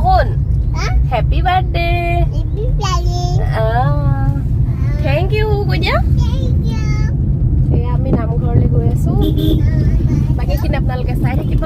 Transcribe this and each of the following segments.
শুন happy birthday thank U কৈ দিয়া এয়া আমি নামঘৰলৈ গৈ আছো বাকীখিনি আপোনালোকে চাই থাকিব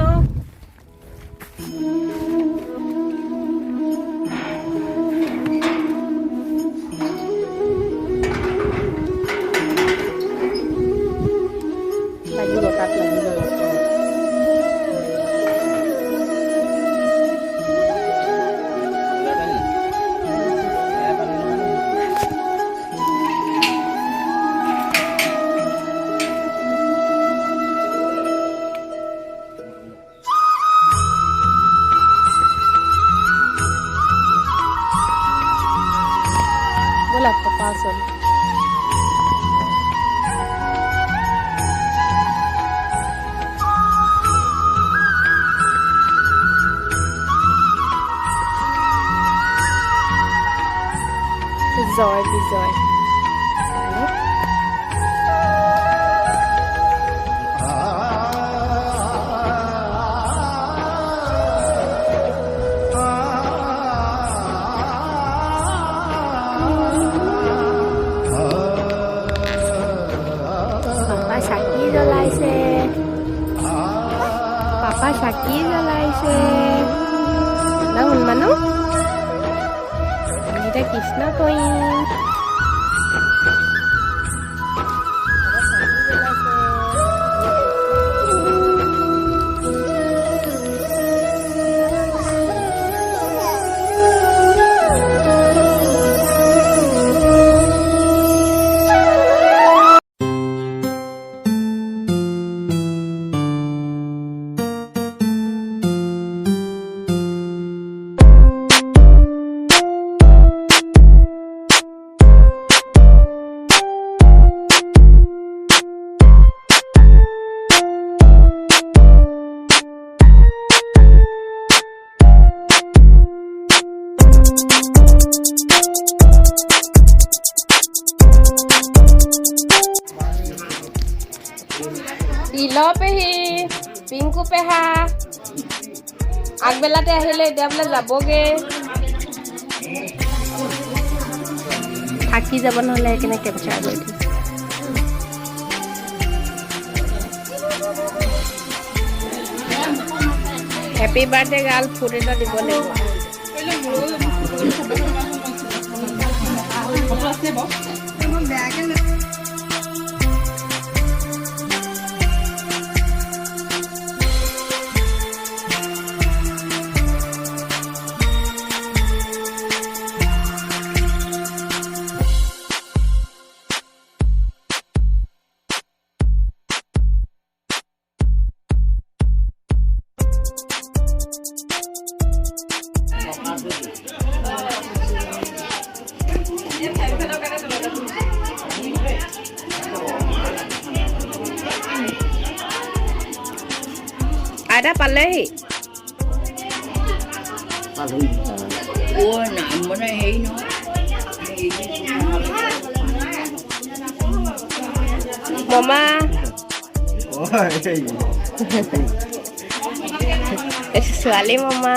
বিজয় বিজয় পাপা চাকি জ্বলাইছে না শুনমানো কৃষ্ণ কৰিম তিলো পেহী পিংকু পেহা আগবেলাতে আহিলে এতিয়া বোলে যাবগে থাকি যাব নহ'লে সেইকাৰণে কেপচাৰ কৰি দিম হেপী বাৰ্থডে গাৰ্ল ফুড এটা দিব লাগিব ada পালেহি মামা ছোৱালী মামা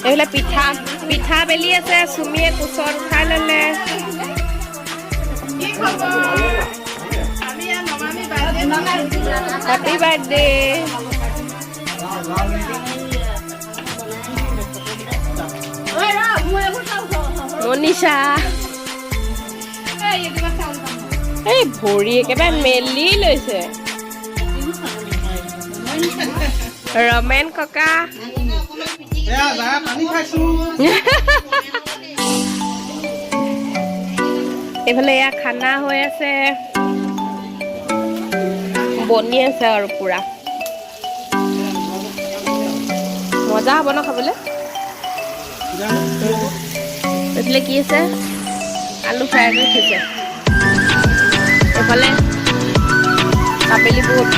এইফালে পিঠা পিঠা বেলি আছে চুমিয়ে কোচত উঠাই ল'লে Happy birthday. Monisha. Hey, ভৰি একেবাৰে মেলি লৈছে ৰমেন ককা এইফালে এয়া খানা হৈ আছে বনি আছে আৰু পুৰা মজা হ'ব ন খাবলৈ এইফালে কি আছে আলু ফ্ৰাই কৰি থৈছে এইফালে কাবেলি বহুত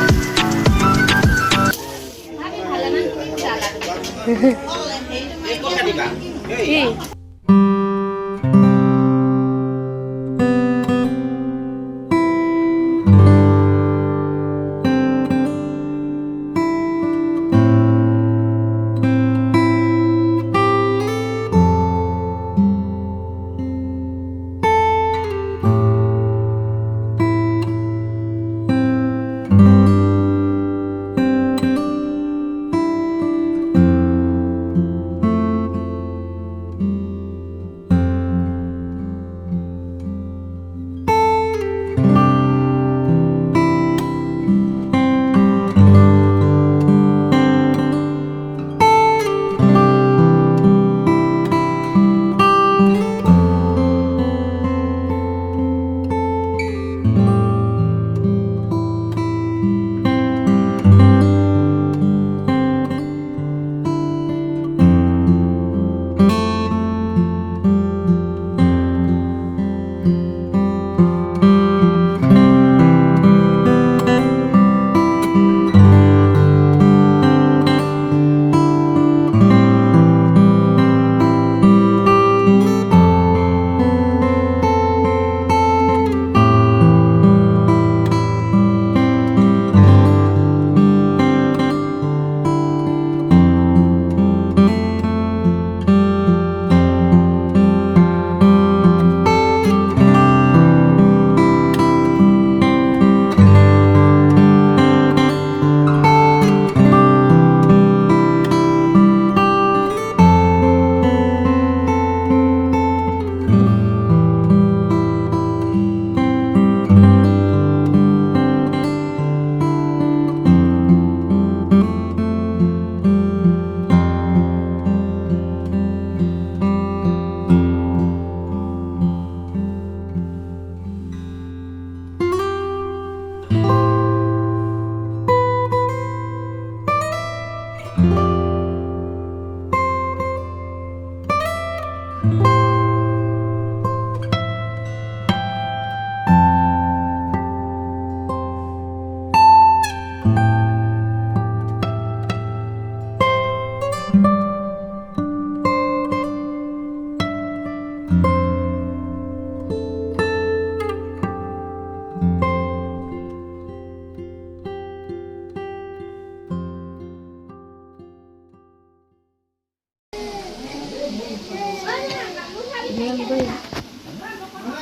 কি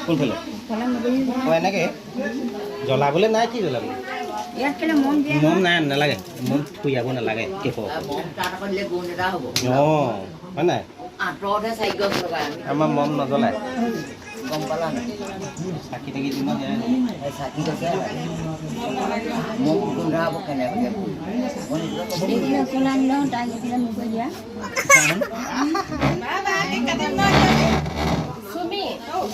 কোনফালে এনেকে জ্বলাবলৈ নাই কি জ্বলাবলৈ মম নাই নালাগে মম খুয়াব নালাগে কেপ অঁ হয় নাই আমাৰ মম নজ্বলায় চাকি থাকি দিব তুমি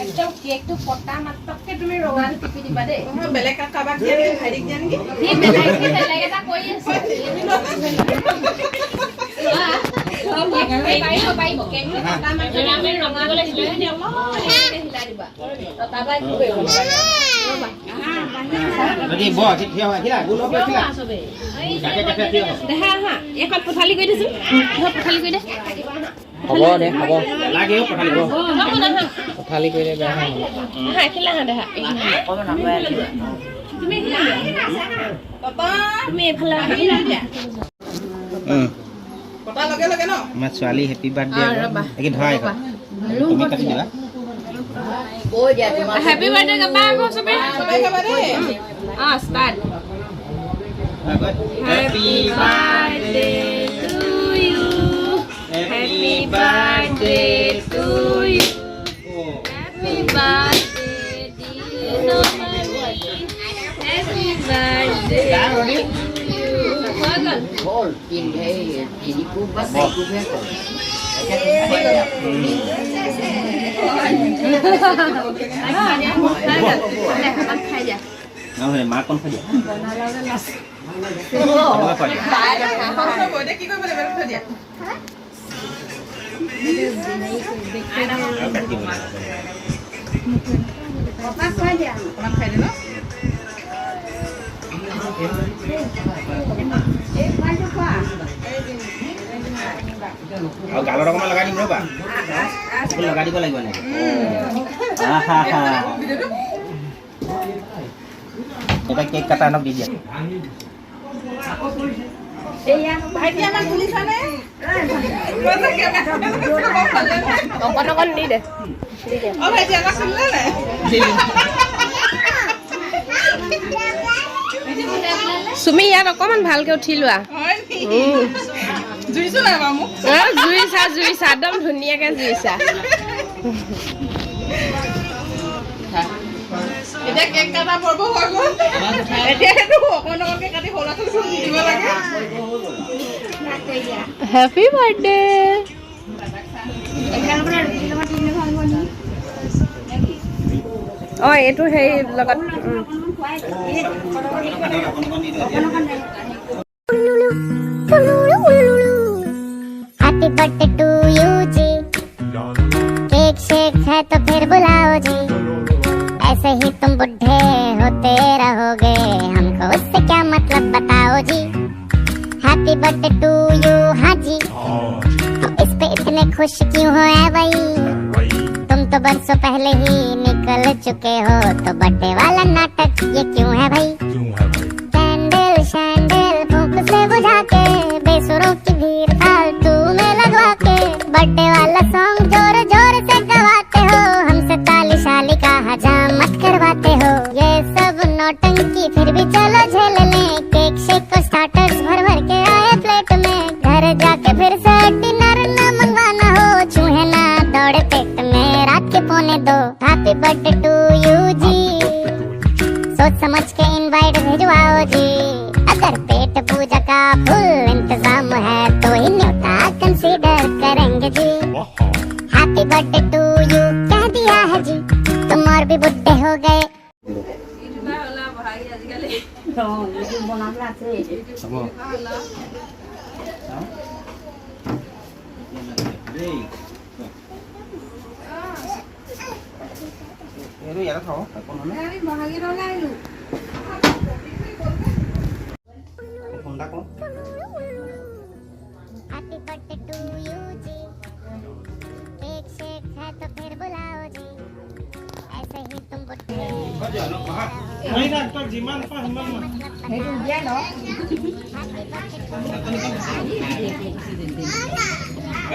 একদম কেকটো কটা মাত্ৰকে তুমি ৰঙাটো টিপি দিবা দেই বেলেগ কাৰোবাক দিয়া নেকি ভাইটিক দিয়া নেকি সি বেলেগ এটা কৰি আছে পাৰিব কেকটো কটা মাত্ৰকে আমি ৰঙাবলৈ হিলাই দিওঁ হিলাই দিবা তাৰপৰা কি কৰিব দেখা হা এখন পঠালি কৰি দিছো পঠালি কৰি দে হ'ব দে হ'ব লাগেও পঠালি কৰিলে বেয়া হয় হা খেলা হা দেখা তুমি এইফালে কটা লগে লগে ন আমাৰ ছোৱালী হেপী বাৰ্থডে একে ধৰা এখন তুমি কাটি দিবা হেপী বাৰ্থডে গাবা আকৌ চবে সবাই খাবা দেই start happy birthday to you happy birthday to you happy birthday dear Namami happy birthday Bol, ini kubas, kubas. নহ'লে মাক কোন খাই দিয়া কি কৰিব লাগিব থৈ দিয়া অকণমান খাই দিয়া ন আৰু গালত অকণমান লগাই দিম ৰ'বা লগাই দিব লাগিব এনেকৈ এটা কেক কাটা আনক দি দিয়া ভাইটি আমাক খুলিছানে অকণ অকণ দি দে অঁ ভাইটি আমাক খুলিলে নাই চুমি ইয়াত অকণমান ভালকে উঠি লোৱা জুইছো নাই বাৰু মোক জুইছা একদম ধুনীয়াকে জুইছা এতিয়া কেক কাটা পৰ্ব হৈ গ'ল এতিয়া সেইটো অকণ অকণকে কাটি সলাটো দি দিব লাগে হেপী বাৰ্থডে অঁ এইটো হেৰি লগত हैप्पी बर्थडे टू यू जी केक शेक है तो फिर बुलाओ जी ऐसे ही तुम बुढ़े होते रहोगे हमको उससे क्या मतलब बताओ जी हैप्पी बर्थडे टू यू हाँ जी तो इस पे इतने खुश क्यों हो है भाई तुम तो बरसों पहले ही निकल चुके हो तो बर्थडे वाला नाटक ये क्यों है भाई कैंडल शैंडल फूंक से बुझा के बेसुरों की भीड़ फालतू में लगवा के बर्थडे वाला सॉन्ग जोर जोर से गवाते हो हमसे ताली शाली का हजामत करवाते हो ये सब नौटंकी फिर भी चलो झेल लें केक शेक को स्टार्टर्स भर भर के आए प्लेट में घर जाके फिर से डिनर न मंगवाना हो चूहे ना दौड़े पेट में रात के 1:45 हैप्पी बर्थडे टू यू जी सोच समझ के इनवाइट भिजवाओ जी अगर पेट पूजा का फुल इंतजाम है तो ही न्योता कंसीडर करेंगे जी हैप्पी बर्थडे टू यू कह दिया है जी तुम और भी बुढ़े हो गए হ'ব এইটো ইয়াতে থওঁ একো নহয় আমি মহাগীত ওলাইলো ফোন এটা কৰোঁ हैप्पी बर्थडे टू यू जी केक शेक है तो फिर बुलाओ जी ऐसे ही तुम बुढ़े সেইটো দিয়া ন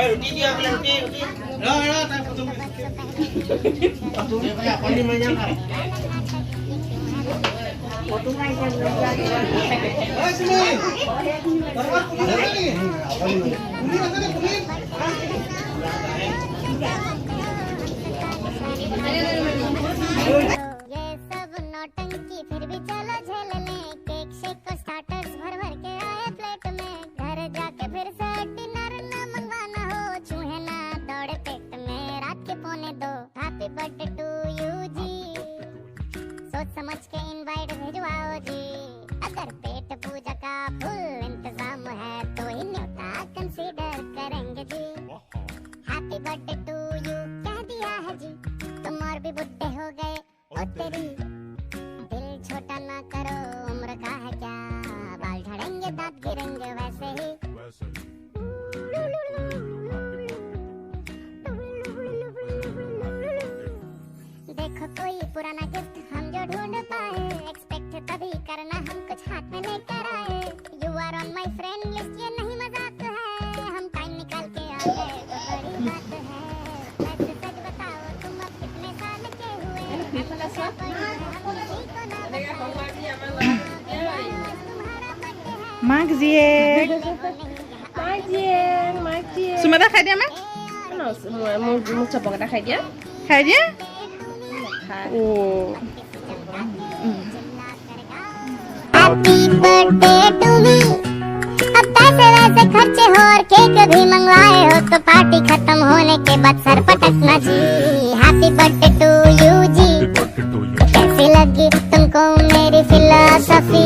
ৰুটি দিয়া বোলে ৰুটি তাৰ ফটো ये सब नौटंकी फिर भी चलो झेल लें केक शेक को स्टार्टर्स भर भर के आए प्लेट में घर जाके फिर से डिनर ना मंगवाना हो चूहे ना दौड़े पेट में रात के 1:45 हैप्पी बर्थडे टू यू जी सोच समझ के इनवाइट भिजवाओ जी अगर पेट पूजा का फुल इंतजाम है तो ही न्योता कंसीडर करेंगे जी हैप्पी बर्थडे टू यू कह दिया है जी तुम और भी बुढ़े हो गए ओ तेरी दिल छोटा ना करो उम्र का है क्या बाल झड़ेंगे दांत गिरेंगे वैसे ही देखो कोई पुराना गिफ्ट हम जो ढूंढ पाए एक्सपेक्ट तभी करना हम कुछ हाथ में लेकर आए you are on my friend list ये नहीं मजाक है हम टाइम निकाल के आ गए तो बड़ी बात है वैसे सच बताओ तुम अब कितने साल के हुए तुम्हारा মাক জীয়েক চুমাটা খাই দিয়া মাক মোক চপক এটা খাই দিয়া খাই দিয়া हैप्पी बर्थडे टू मी अब पैसे वैसे खर्चे हो और केक भी मंगवाए हो तो पार्टी खत्म होने के बाद सर पटकना जी हैप्पी बर्थडे टू यू जी कैसी लगी तुमको मेरी फिलॉसफी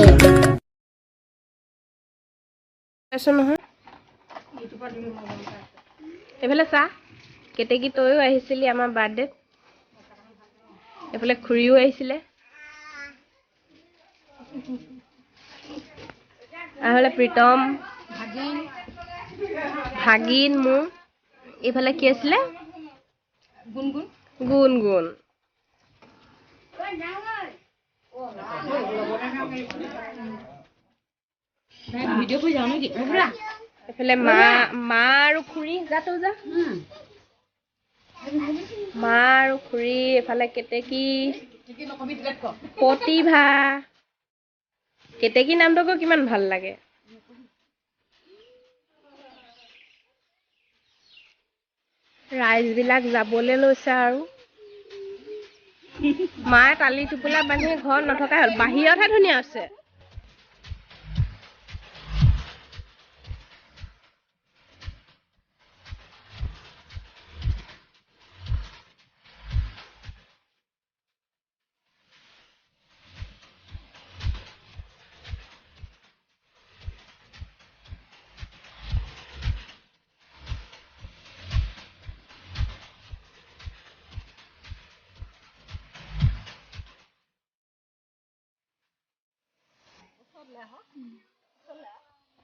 নহয় এইফালে চা কেতেকী তইও আহিছিলি আমাৰ বাৰ্থডেত এইফালে খুৰীও আহিছিলে আৰু প্ৰীতম ভাগিন মোৰ এইফালে কি আছিলে গুণগুণ ভিডিঅ' কৰি যাওঁ নেকি এইফালে মা আৰু খুৰী যাতো যা মা আৰু খুৰী এইফালে কেতেকী প্ৰতিভা কেতেকী নামটো আকৌ কিমান ভাল লাগে ৰাইজবিলাক যাবলৈ লৈছে আৰু মায়ে টালি টোপোলা বান্ধি ঘৰত নথকা হ'ল বাহিৰতহে ধুনীয়া আছে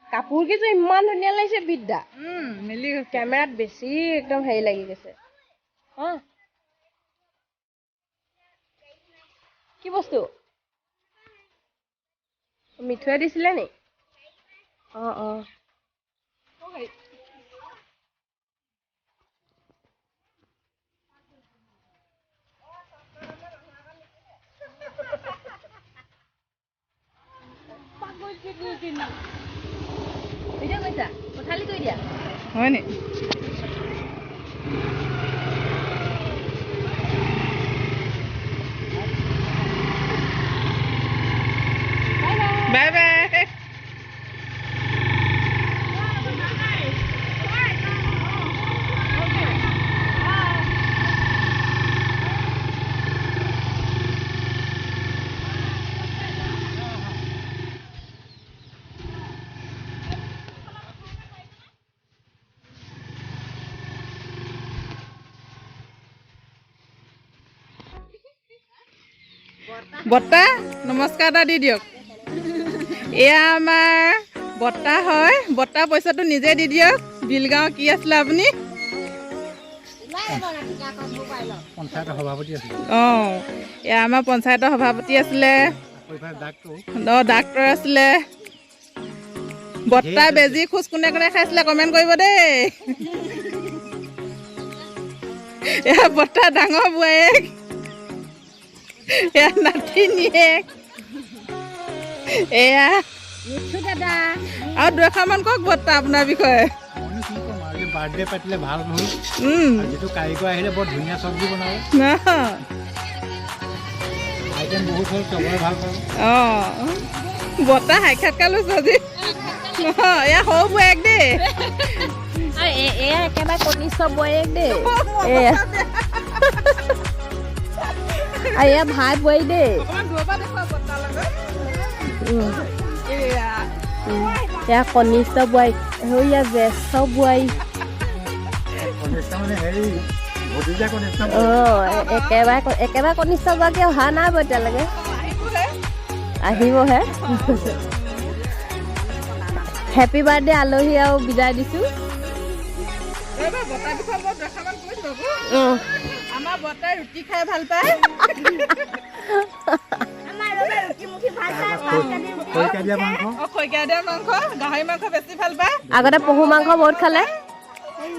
কাপোৰ কিছু ইমান ধুনীয়া লাগিছে বিদ্যা মিলি কেমেৰাত বেছি একদম হেৰি লাগি গৈছে কি বস্তু মিঠুৱে দিছিলে নি অ ভিডিঅ' কৈছা পঠালি কৰি দিয়া হয় নি বাই বাই বৰ্তা নমস্কাৰ এটা দি দিয়ক। এয়া আমাৰ বৰ্তা হয়। বৰ্তা পইচাটো নিজে দি দিয়ক। বিলগাঁও কি আছিলে আপুনি? পঞ্চায়তৰ সভাপতি আছিলে। অঁ, এয়া আমাৰ পঞ্চায়তৰ সভাপতি আছিলে। ডাক্তৰ আছিলে। বৰ্তা বেজি খোজ কোনে কোনে খাইছিলে কমেণ্ট কৰিব দেই। এয়া বৰ্তা ডাঙৰ বোৱাৰীয়েক, এয়া নাতিনীয়েক, এয়া আৰু দুএষাৰমান কওক বৰ্তা আপোনাৰ বিষয়ে। বাৰ্থডে পাতিলে ভাল হ'ল। যিটো কাৰিকৰ আহিলে বৰ ধুনীয়া চব্জি বনাব। আইটেম বহুত হ'ল, চবৰে ভাল পাব। অঁ, বৰ্তা সাক্ষাৎকাৰ লৈছোঁ আজি। এয়া সৰু বোৱাৰীয়েক দেই। এয়া একেবাৰে কনিষ্ঠ বোৱাৰীয়েক দেই। এয়া আৰু এয়া ভাই বোৱাৰী দেই। এয়া কনিষ্ঠ বোৱাৰী, এয়া জ্যেষ্ঠ বোৱাৰী। একেবাৰে কনিষ্ঠ গৰাকী অহা নাই বাৰু এতিয়ালৈকে, আহিবহে। হেপী বাৰ্থডে আলহী আৰু বিদায় দিছোঁ। আমাৰ বৰ্তাই ৰুটি খাই ভাল পায়। খৰিকা দিয়া মাংস, গাহৰি মাংস বেছি ভাল পায়। আগতে পহু মাংস বহুত খালে।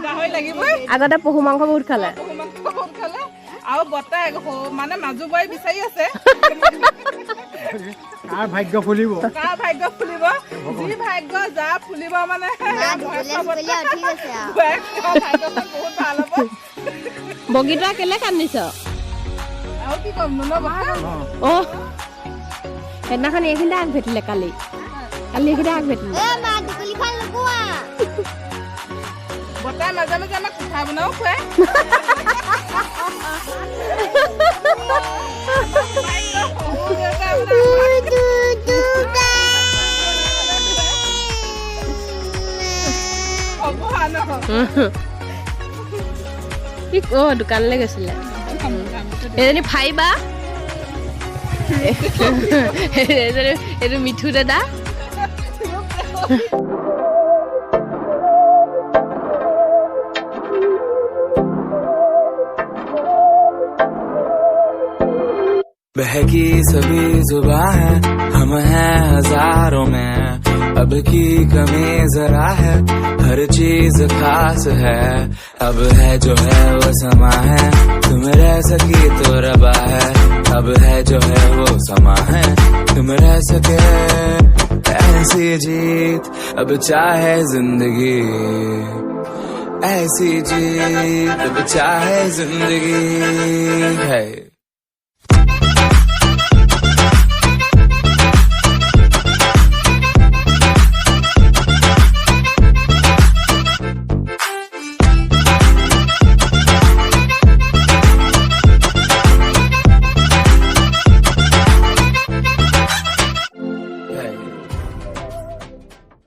গাহৰি লাগিবই। আগতে পহু মাংস বহুত খালে। আৰু বৰ্তাই মানে মাজু বোৱাৰী বিচাৰি আছে। কাৰ ভাগ্য ফুলিব, যি ভাগ্য যা ফুলিব মানে বহুত ভাল হ'ব। বগীতৰা কেলে কান্দিছ? আৰু কি ক'ম নো অঁ, সেইদিনাখন এইখিনিতে আগ ভেটিলে। কালি এইখিনিতে আগ ভেটিলে। বৰ্তাই মাজে মাজে আমাক পিঠা বনাও খুৱাই। দোকানলৈ গৈছিলে এজনী ফাইবা, এইটো মিঠু দাদা। बहकी सभी जुबां है, हम हैं हजारों में, अब की कमी जरा है, हर चीज खास है, अब है जो है वो समा है, तुम रह सकी तो रबा है, अब है जो है वो समा है, तुम रह सके ऐसी जीत, अब चाहे जिंदगी ऐसी जीत, अब चाहे जिंदगी है।